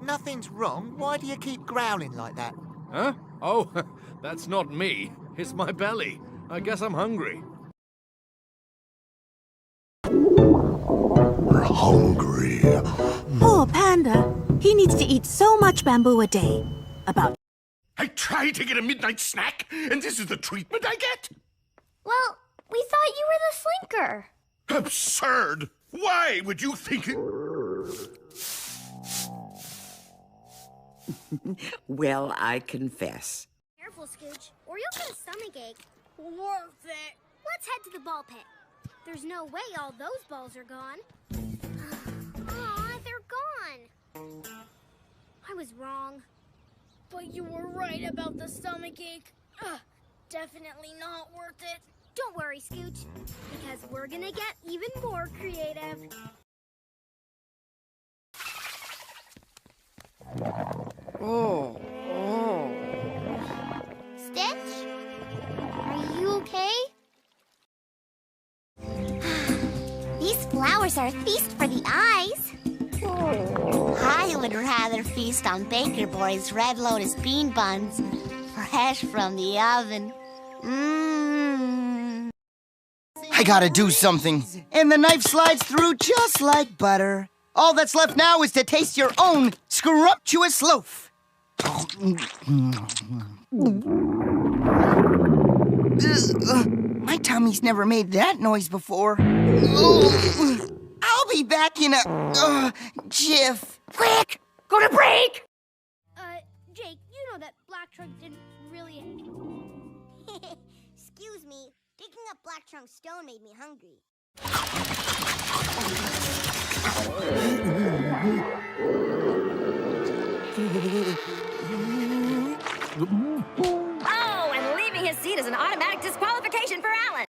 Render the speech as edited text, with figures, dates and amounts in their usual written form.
If nothing's wrong, why do you keep growling like that? Huh? Oh, that's not me. It's my belly. I guess I'm hungry. We're hungry. Poor Panda. He needs to eat so much bamboo a day. About I tried to get a midnight snack, and this is the treatment I get? Well, we thought you were the slinker. Absurd! Why would you think it? Well, I confess. Careful, Scooch, or you'll get a stomachache. Worth it. Let's head to the ball pit. There's no way all those balls are gone. Aw, they're gone. I was wrong. But you were right about the stomachache. Definitely not worth it. Don't worry, Scooch, because we're gonna get even more creative. Stitch? Are you okay? These flowers are a feast for the eyes. I would rather feast on Baker Boy's red lotus bean buns, fresh from the oven. Mmm. I gotta do something. And the knife slides through just like butter. All that's left now is to taste your own scrumptious loaf. My tummy's never made that noise before. I'll be back in a jiff. Quick! Go to break! Jake, you know that Black Trunk didn't really... Excuse me, digging up Black Trunk Stone made me hungry. Oh, and leaving his seat is an automatic disqualification for Alan.